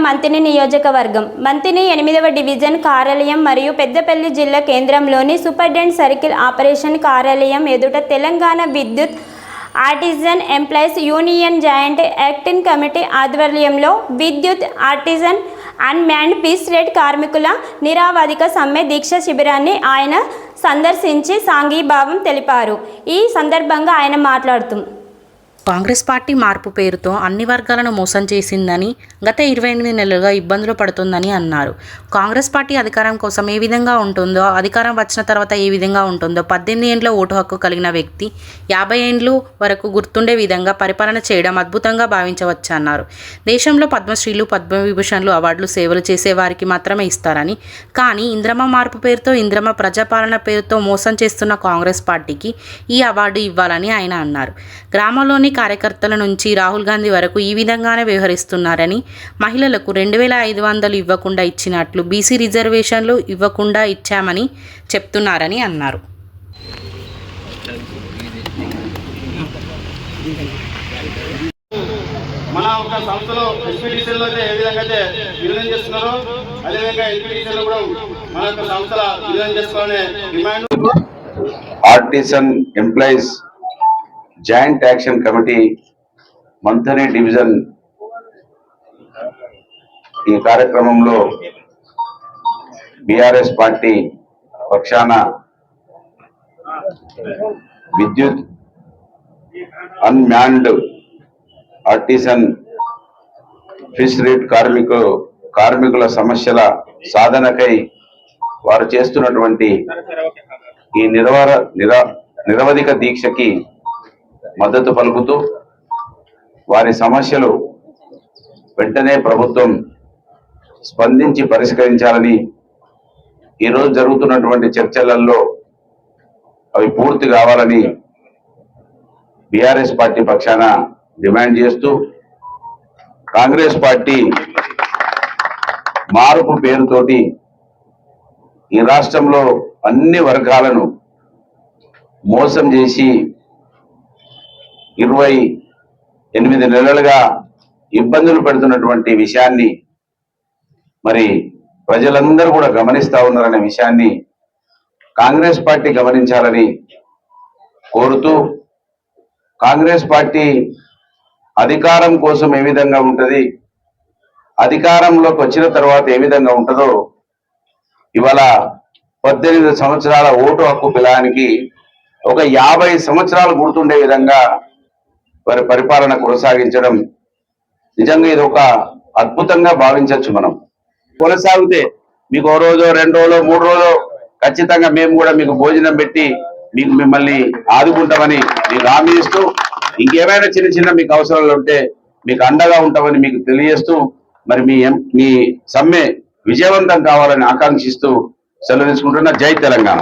మంతిని నియోజకవర్గం. మంతిని 8వ డివిజన్ కార్యాలయం మరియు పెద్దపల్లి జిల్లా కేంద్రంలోని సూపరింటెండెంట్ సర్కిల్ ఆపరేషన్ కార్యాలయం ఎదుట తెలంగాణ విద్యుత్ artisan employees union joint acting committee ఆధ్వర్యంలో విద్యుత్ ఆర్టిజన్ అన్మ్యాన్డ్ పీస్ రేట్ కార్మికుల నిరవధిక సమ్మె దీక్ష శిబిరాన్ని ఆయన సందర్శించి సాంఘీభావం తెలిపారు. ఈ సందర్భంగా ఆయన మాట్లాడుతూ కాంగ్రెస్ పార్టీ మార్పు పేరుతో అన్ని వర్గాలను మోసం చేసిందని, గత 28 నెలలుగా ఇబ్బందులు పడుతుందని అన్నారు. కాంగ్రెస్ పార్టీ అధికారం కోసం ఏ విధంగా ఉంటుందో, అధికారం వచ్చిన తర్వాత ఏ విధంగా ఉంటుందో 18 ఏండ్ల ఓటు హక్కు కలిగిన వ్యక్తి 50 ఏండ్లు వరకు గుర్తుండే విధంగా పరిపాలన చేయడం అద్భుతంగా భావించవచ్చన్నారు. దేశంలో పద్మశ్రీలు, పద్మవిభూషణ్లు అవార్డులు సేవలు చేసే వారికి మాత్రమే ఇస్తారని, కానీ ఇంద్రమ్మ మార్పు పేరుతో, ఇంద్రమ్మ ప్రజాపాలన పేరుతో మోసం చేస్తున్న కాంగ్రెస్ పార్టీకి ఈ అవార్డు ఇవ్వాలని ఆయన అన్నారు. గ్రామంలోని కార్యకర్తల నుంచి రాహుల్ గాంధీ వరకు ఈ విధంగానే వ్యవహరిస్తున్నారని, మహిళలకు 2500 ఇవ్వకుండా ఇచ్చినట్లు బీసీ రిజర్వేషన్లు ఇవ్వకుండా ఇచ్చామని చెప్తున్నారని అన్నారు. మన ఒక సంస్థలో ఎస్పీటీసీలో అయితే ఏ విధంగా అయితే విలీనం చేస్తున్నారో అదేవిధంగా ఎస్పీటీసీలో కూడా మన యొక్క సంస్థల విలీనం చేసుకోవాలనే demand. Artisan employees joint action committee Manthani division ఈ కార్యక్రమంలో బీఆర్ఎస్ పార్టీ పక్షాన విద్యుత్ అన్మ్యాన్డ్ ఆర్టిజన్ ఫిష్ రేట్ కార్మికుల సమస్యల సాధనకై వారు చేస్తున్నటువంటి ఈ నిరవధిక దీక్షకి మద్దతు పలుకుతూ వారి సమస్యలు వెంటనే ప్రభుత్వం స్పందించి పరిష్కరించాలని ఈరోజు జరుగుతున్నటువంటి చర్చలలో అవి పూర్తి కావాలని బీఆర్ఎస్ పార్టీ పక్షాన డిమాండ్ చేస్తూ, కాంగ్రెస్ పార్టీ మార్పు పేరుతోటి ఈ రాష్ట్రంలో అన్ని వర్గాలను మోసం చేసి 28 నెలలుగా ఇబ్బందులు పెడుతున్నటువంటి విషయాన్ని మరి ప్రజలందరూ కూడా గమనిస్తా ఉన్నారనే విషయాన్ని కాంగ్రెస్ పార్టీ గమనించాలని కోరుతూ, కాంగ్రెస్ పార్టీ అధికారం కోసం ఏ విధంగా ఉంటుంది, అధికారంలోకి వచ్చిన తర్వాత ఏ విధంగా ఉంటుందో ఇవాళ 18 సంవత్సరాల ఓటు హక్కు పిలానికి ఒక 50 సంవత్సరాలు గుర్తుండే విధంగా వారి పరిపాలన కొనసాగించడం నిజంగా ఇది ఒక అద్భుతంగా భావించవచ్చు. మనం కొనసాగితే మీకు 1 రోజు 2 రోజులు 3 రోజులు ఖచ్చితంగా మేము కూడా మీకు భోజనం పెట్టి మిమ్మల్ని ఆదుకుంటామని మీకు హామీ ఇస్తూ, ఇంకేమైనా చిన్న చిన్న మీకు అవసరాలు ఉంటే మీకు అండగా ఉంటామని మీకు తెలియజేస్తూ, మరి మీ సమ్మె విజయవంతం కావాలని ఆకాంక్షిస్తూ సెలవు తీసుకుంటున్నా. జై తెలంగాణ.